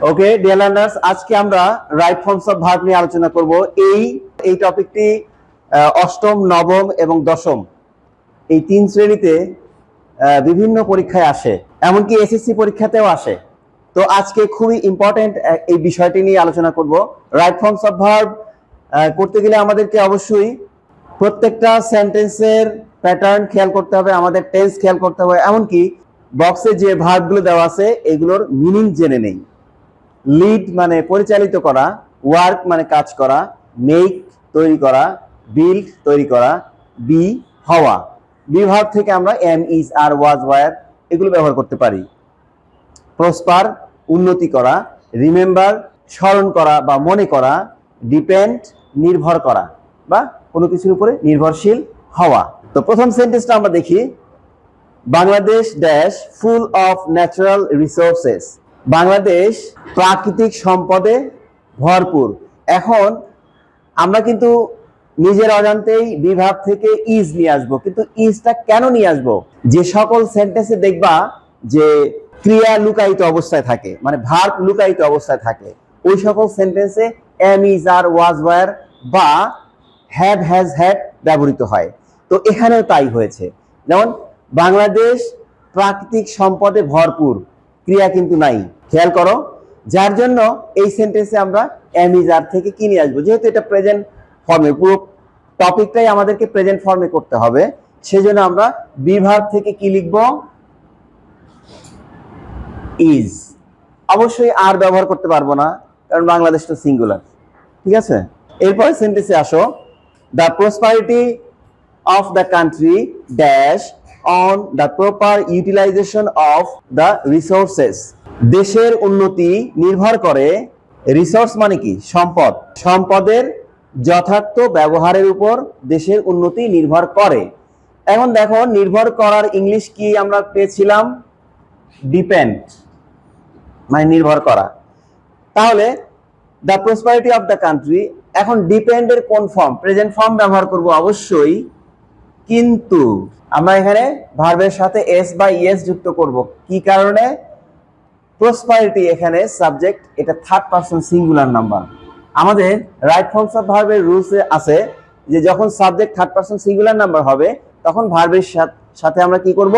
Okay dear learners, আজকে আমরা right forms of verb নিয়ে আলোচনা করব। এই টপিকটি অষ্টম, নবম এবং দশম এই তিন শ্রেণীতে বিভিন্ন পরীক্ষায় আসে, এমনকি এসএসসি পরীক্ষাতেও আসে। তো আজকে খুবই ইম্পর্টেন্ট এই বিষয়টি নিয়ে আলোচনা করব। রাইট ফর্মস অফ ভার্ব করতে গেলে আমাদেরকে অবশ্যই প্রত্যেকটা সেন্টেন্সের প্যাটার্ন খেয়াল করতে হবে, আমাদের টেন্স খেয়াল করতে হবে, এমনকি বক্সে যে ভার্বগুলো দেওয়া আছে এগুলোর মিনিং জেনে নেই। লিড মানে পরিচালিত করা, ওয়ার্ক মানে কাজ করা, মেক তৈরি করা, বিল্ড তৈরি করা, বি হওয়া। বি ভার্ব থেকে আমরা am, is, are, was, were এগুলো ব্যবহার করতে পারি। প্রসপার উন্নতি করা, রিমেম্বার স্মরণ করা বা মনে করা, ডিপেন্ড নির্ভর করা বা কোনো কিছুর উপরে নির্ভরশীল হওয়া। তো প্রথম সেন্টেন্সটা আমরা দেখি, Bangladesh dash full of natural resources. Bangladesh প্রাকৃতিক সম্পদে ভরপুর। এখন আমরা কিন্তু নিজের অজান্তেই বিভাগ থেকে ইজ নিয়ে আসবো, কিন্তু ইজটা কেন নিয়ে আসবো? যে সকল সেন্টেন্সে দেখবা যে ক্রিয়া লুকায়িত অবস্থায় থাকে, মানে ভার্ব লুকায়িত অবস্থায় থাকে, ওই সকল সেন্টেন্সে am, is, are, was, were বা হ্যাভ, হ্যাজ, হ্যাড ব্যবহৃত হয়। তো এখানেও তাই হয়েছে। যেমন বাংলাদেশ প্রাকৃতিক সম্পদে ভরপুর, ক্রিয়া কিন্তু নাই, খেয়াল করো। যার জন্য এই সেন্টেন্সে আমরা এম, ইজ, আর থেকে কি নিয়ে আসবো? যেহেতু এটা প্রেজেন্ট ফর্মে, পুরো টপিকটাই আমাদেরকে প্রেজেন্ট ফর্মে করতে হবে, সেজন্য আমরা বি ভার্ব থেকে কি লিখবো? ইজ। অবশ্যই আর ব্যবহার করতে পারবো না, কারণ বাংলাদেশ তো সিঙ্গুলার। ঠিক আছে, এরপরে সেন্টেন্সে আসো, the prosperity of the country dash on the proper utilisation of the resources. দেশের উন্নতি নির্ভর করে, রিসোর্স মানে কি? সম্পদ, সম্পদের যথার্থ ব্যবহারের উপর দেশের উন্নতি নির্ভর করে। এখন দেখো, নির্ভর করার ইংলিশ কি আমরা পেয়েছিলাম? ডিপেন্ড, মানে নির্ভর করা। তাহলে the prosperity of the country, এখন ডিপেন্ডের কোন ফর্ম? প্রেজেন্ট ফর্ম ব্যবহার করব অবশ্যই, কিন্তু আমরা এখানে ভার্বের সাথে এস বা ইএস যুক্ত করব। কি কারণে? প্রসপারিটি এখানে সাবজেক্ট, এটা থার্ড পারসন সিঙ্গুলার নাম্বার। আমাদের রাইট ফর্মস অফ ভার্বের রুলসে আছে যে যখন subject third person singular number হবে তখন ভার্বের সাথে আমরা কি করব?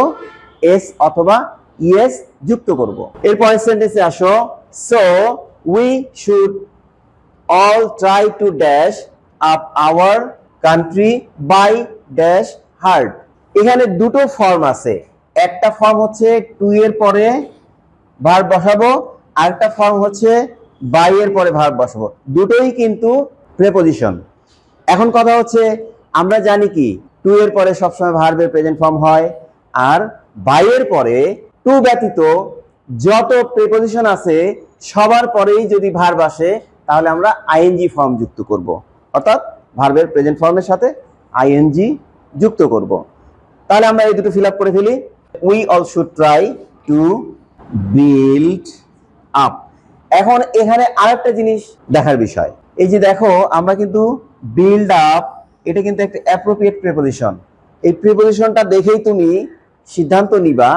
এস অথবা ইএস যুক্ত করব। এরপরের সেন্টেন্সে আসো, so we should all try to dash up our country by dash hard. এখানে দুটো ফর্ম আছে, একটা ফর্ম হচ্ছে টু এর পরে ভার্ব বসাবো, আরেকটা ফর্ম হচ্ছে বাই এর পরে ভার্ব বসাবো। দুটোই কিন্তু প্রেপোজিশন। এখন কথা হচ্ছে, আমরা জানি কি টু এর পরে সবসময় ভার্বের প্রেজেন্ট ফর্ম হয়, আর বাই এর পরে টু ব্যতীত যত প্রেপোজিশন আছে সবার পরেই যদি ভার্ব আসে তাহলে আমরা আইএনজি ফর্ম যুক্ত করব, অর্থাৎ ভার্বের প্রেজেন্ট ফর্মের সাথে আইএনজি যুক্ত করব। তাহলে আমরা এই দুটো ফিল আপ করে ফেলি। We all should try to build up. এখন এখানে আরেকটা জিনিস দেখার বিষয়, এই যে দেখো আমরা কিন্তু বিল্ড আপ, এটা কিন্তু একটা অ্যাপ্রোপ্রিয়েট প্রিপোজিশন। এই প্রিপোজিশনটা দেখেই তুমি সিদ্ধান্ত নিবা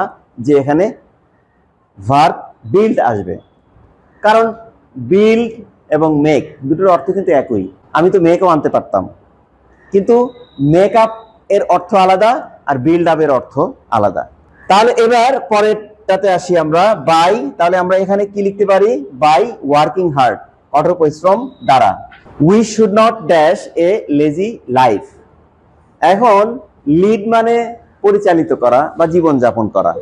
যে এখানে ভার্ব বিল্ড আসবে, কারণ বিল্ড এবং মেক দুটোর অর্থ কিন্তু একই। আমি তো মেকও আনতে পারতাম, কিন্তু মেক আপ এর অর্থ আলাদা আর বিল্ড আপ এর অর্থ আলাদা। তাহলে এবার পরেরটাতে আসি আমরা, বাই। তাহলে আমরা এখানে কি লিখতে পারি? বাই ওয়ার্কিং হার্ড, কঠোর পরিশ্রম দ্বারা। We should not dash a lazy life. এখন লিড মানে পরিচালিত করা বা জীবন যাপন করা,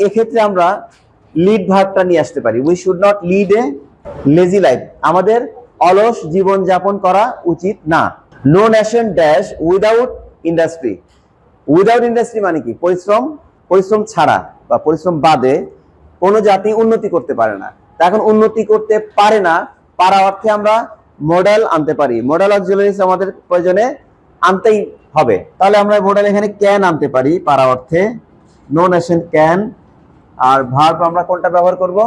এক্ষেত্রে আমরা লিড ভার্বটা নিয়ে আসতে পারি। We should not lead a lazy life, আমাদের অলস জীবন যাপন করা উচিত না। No nation dash without industry. Without industry মানে কি? পরিশ্রম, পরিশ্রম ছাড়া বা পরিশ্রম বাদে কোনো জাতি উন্নতি করতে পারে না। এখন উন্নতি করতে পারে না, পারা অর্থে আমরা মডেল আনতে পারি। মডেল অক্সিলারিজ আমাদের প্রয়োজনে আনতেই হবে। তাহলে আমরা মডেল এখানে ক্যান আনতে পারি পারা অর্থে, নো নেশন ক্যান। আর ভার্ব আমরা কোনটা ব্যবহার করব?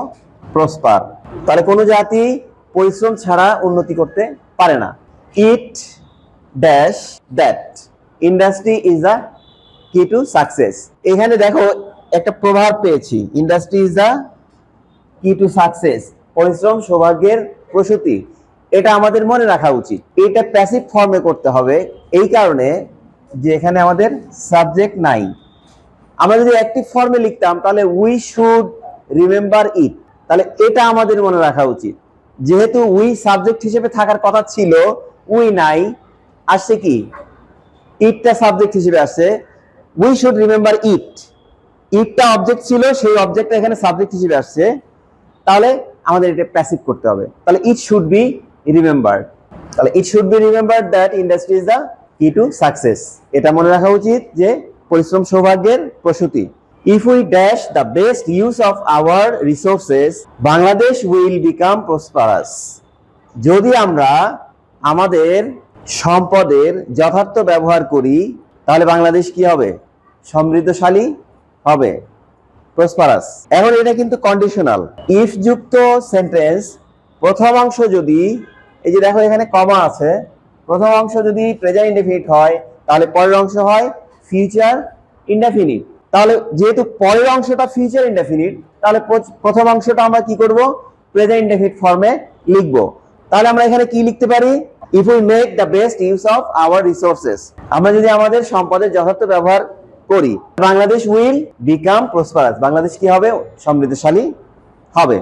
প্রসপার। তাহলে কোনো জাতি পরিশ্রম ছাড়া উন্নতি করতে পারে না। It dash that industry is the কি টু সাকসেস। এখানে দেখো একটা প্রভাব পেয়েছি, ইন্ডাস্ট্রি ইজ দ্য কি টু সাকসেস। পরিশ্রম সৌভাগ্যের প্রসূতি, এটা আমাদের মনে রাখা উচিত। এটা প্যাসিভ ফর্মে করতে হবে এই কারণে যে এখানে আমাদের সাবজেক্ট নাই। আমরা যদি অ্যাক্টিভ ফর্মে লিখতাম তাহলে উই শুড রিমেম্বার ইট, তাহলে এটা আমাদের মনে রাখা উচিত। যেহেতু উই সাবজেক্ট হিসেবে থাকার কথা ছিল, উই নাই, আসছে কি ইটটা সাবজেক্ট হিসেবে আসছে। উই শুড রিমেম্বার ইট, ইটটা অবজেক্ট ছিল, সেই অবজেক্টটা এখানে সাবজেক্ট হিসেবে আসছে, তাহলে আমাদের এটা প্যাসিভ করতে হবে। তাহলে ইট শুড বি রিমেম্বার্ড, তাহলে it should be remembered that industry is the কি টু সাকসেস। এটা মনে রাখা উচিত যে পরিশ্রম সৌভাগ্যের প্রসূতি। If we dash the best use of our resources, Bangladesh will become prosperous. যদি আমরা আমাদের সম্পদের যথার্থ ব্যবহার করি তাহলে বাংলাদেশ কি হবে? সমৃদ্ধশালী হবে, প্রসপারাস। এখন এটা কিন্তু কন্ডিশনাল। ইফ যুক্ত সেন্টেন্স প্রথম অংশ যদি, এই যে দেখো এখানে কমা আছে, প্রথম অংশ যদি প্রেজেন্ট ইনডেফিনিট হয় তাহলে পরের অংশ হয় ফিউচার ইনডেফিনিট। তাহলে যেহেতু পরের অংশটা ফিউচার ইনডেফিনিট, তাহলে প্রথম অংশটা আমরা কি করব? প্রেজেন্ট ইনডেফিনিট ফর্মে লিখব। তাহলে আমরা এখানে কি লিখতে পারি? If we make the best use of our resources, আমরা যদি আমাদের সম্পদের যথার্থ ব্যবহার করি, Bangladesh will become prosperous, Bangladesh কি হবে? সমৃদ্ধশালী হবে।